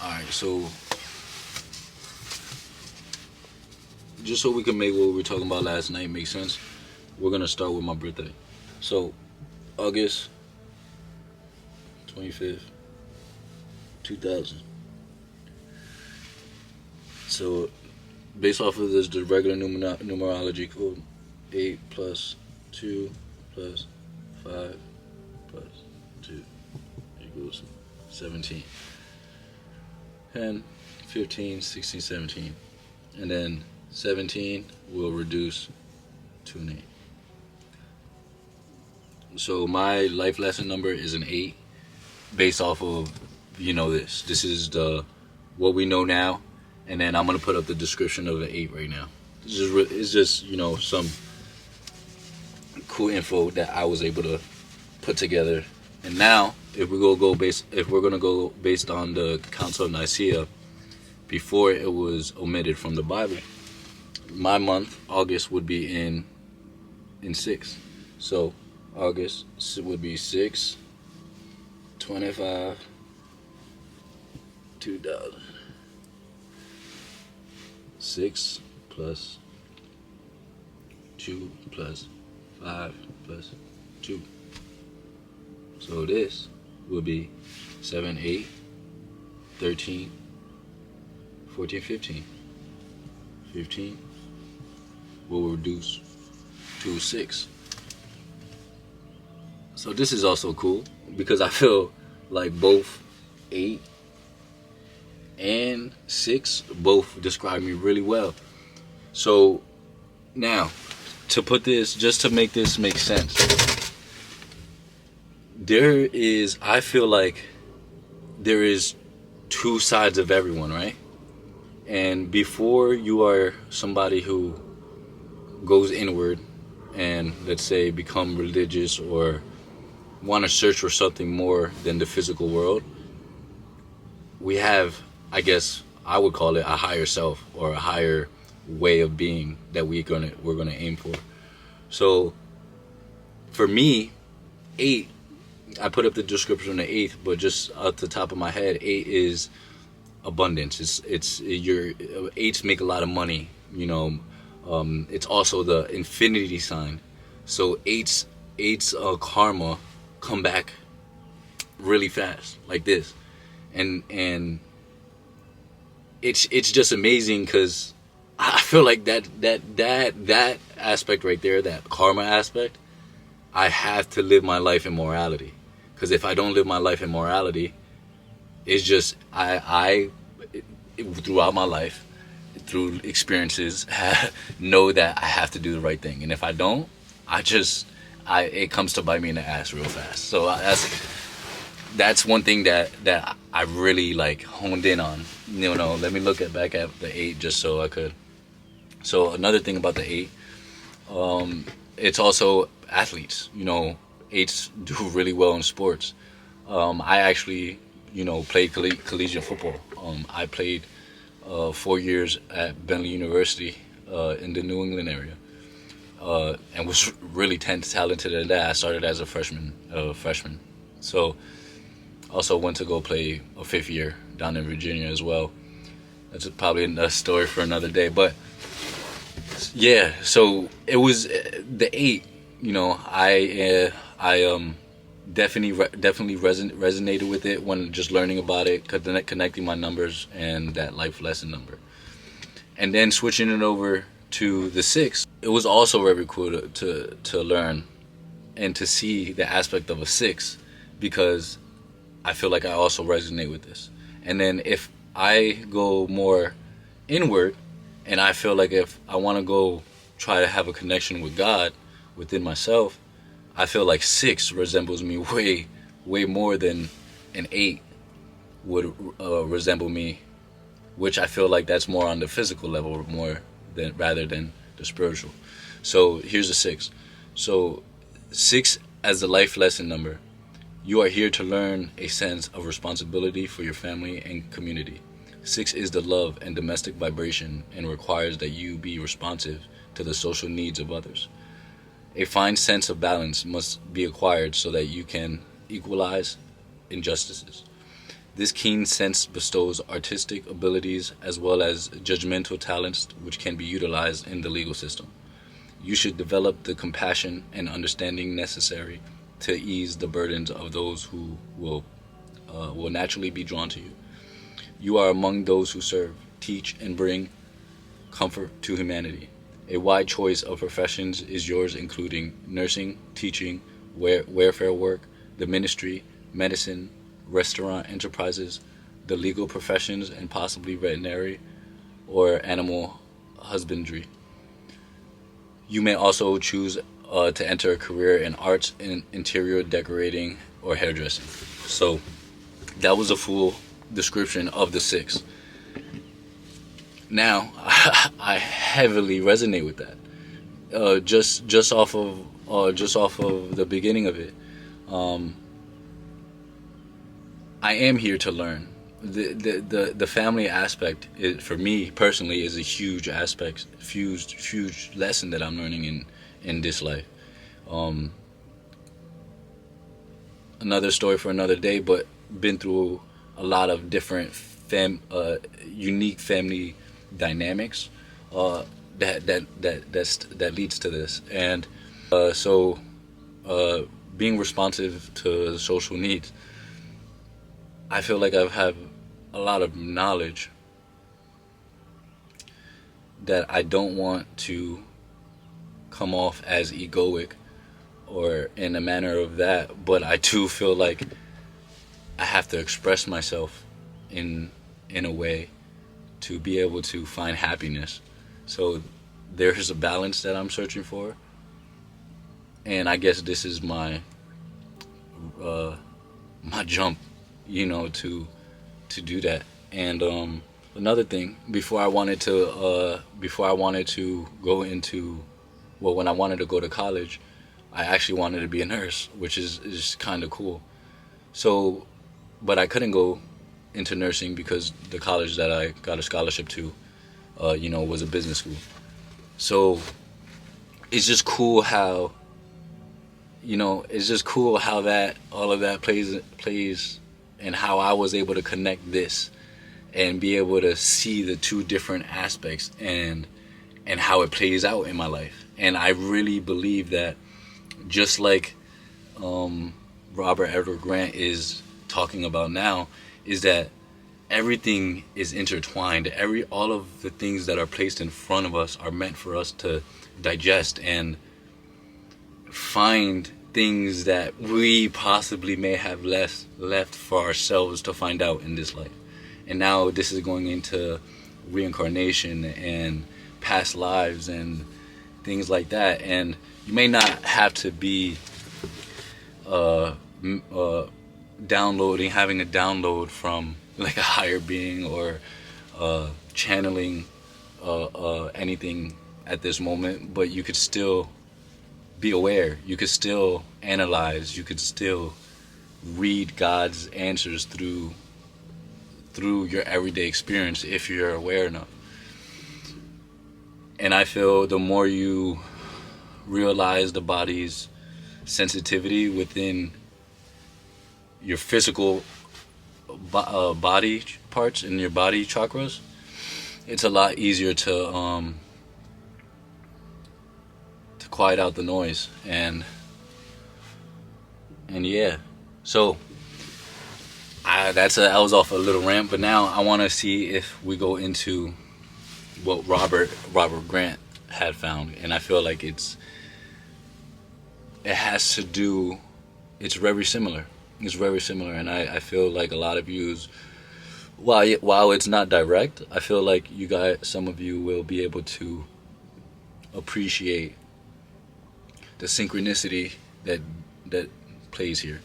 Alright, so just so we can make what we were talking about last night make sense, we're gonna start with my birthday. So August 25th, 2000. So based off of this, the regular numerology code, 8 plus 2 plus 5 plus 2 equals 17. 10, 15, 16, 17. And then 17 will reduce to an 8. So my life lesson number is an 8 based off of, this. This is the what we know now. And then I'm going to put up the description of an 8 right now. It's just some cool info that I was able to put together. And now, if we're gonna go based on the Council of Nicaea, before it was omitted from the Bible, my month August would be in 6. So August would be 6, 25, 2000. 6 plus 2 plus 5 plus 2. So this will be 7, 8, 13, 14, 15. 15 will reduce to 6. So this is also cool because I feel like both 8 and 6 both describe me really well. So now, to put this, just to make this make sense, I feel like there is two sides of everyone, right? And before you are somebody who goes inward and, let's say, become religious or want to search for something more than the physical world, we have, I guess I would call it, a higher self or a higher way of being that we're gonna aim for. So for me, 8, I put up the description on the 8th, but just at the top of my head, 8 is abundance. It's your 8s make a lot of money. It's also the infinity sign. So 8's karma come back really fast, like this, and it's just amazing because I feel like that aspect right there, that karma aspect, I have to live my life in morality. Because if I don't live my life in morality, it's just I throughout my life, through experiences, know that I have to do the right thing. And if I don't, it comes to bite me in the ass real fast. So that's one thing that I really like honed in on. Let me look back at the 8 just so I could. So another thing about the 8, it's also athletes. 8s do really well in sports. I actually, played collegiate football. I played 4 years at Bentley University in the New England area, and was really talented at that. I started as a freshman. So also went to go play a 5th year down in Virginia as well. That's probably a story for another day. But yeah, so it was the 8. I definitely resonated with it when just learning about it, connecting my numbers and that life lesson number, and then switching it over to the 6. It was also very cool to learn and to see the aspect of a 6, because I feel like I also resonate with this. And then if I go more inward, and I feel like if I want to go try to have a connection with God within myself, I feel like 6 resembles me way more than an 8 would resemble me, which I feel like that's more on the physical level rather than the spiritual. So here's a 6. So 6 as the life lesson number. You are here to learn a sense of responsibility for your family and community. 6 is the love and domestic vibration and requires that you be responsive to the social needs of others. A fine sense of balance must be acquired so that you can equalize injustices. This keen sense bestows artistic abilities as well as judgmental talents which can be utilized in the legal system. You should develop the compassion and understanding necessary to ease the burdens of those who will naturally be drawn to you. You are among those who serve, teach, and bring comfort to humanity. A wide choice of professions is yours, including nursing, teaching, welfare work, the ministry, medicine, restaurant enterprises, the legal professions, and possibly veterinary or animal husbandry. You may also choose to enter a career in arts, in interior decorating, or hairdressing. So that was a full description of the 6. Now, I heavily resonate with that. Just off of the beginning of it, I am here to learn. The family aspect for me personally is a huge aspect, huge lesson that I'm learning in this life. Another story for another day, but been through a lot of different unique family dynamics that leads to this, and so being responsive to social needs, I feel like I've had a lot of knowledge that I don't want to come off as egoic or in a manner of that, but I do feel like I have to express myself in a way to be able to find happiness. So there's a balance that I'm searching for, and I guess this is my jump, to do that. And another thing, before I wanted to go into, well, when I wanted to go to college, I actually wanted to be a nurse, which is kind of cool. So, but I couldn't go into nursing because the college that I got a scholarship to, was a business school. So it's just cool how, that all of that plays, and how I was able to connect this and be able to see the two different aspects and how it plays out in my life. And I really believe that, just like Robert Edward Grant is talking about now, is that everything is intertwined. All of the things that are placed in front of us are meant for us to digest and find things that we possibly may have left for ourselves to find out in this life. And now this is going into reincarnation and past lives and things like that. And you may not have to be having a download from like a higher being or channeling anything at this moment, but you could still be aware. You could still analyze. You could still read God's answers through your everyday experience if you're aware enough. And I feel the more you realize the body's sensitivity within your physical body parts and your body chakras, it's a lot easier to quiet out the noise. And yeah, so I was off a little rant, but now I want to see if we go into what Robert Grant had found. And I feel like it's very similar. It's very similar, and I feel like a lot of yous, while it's not direct, I feel like some of you will be able to appreciate the synchronicity that plays here.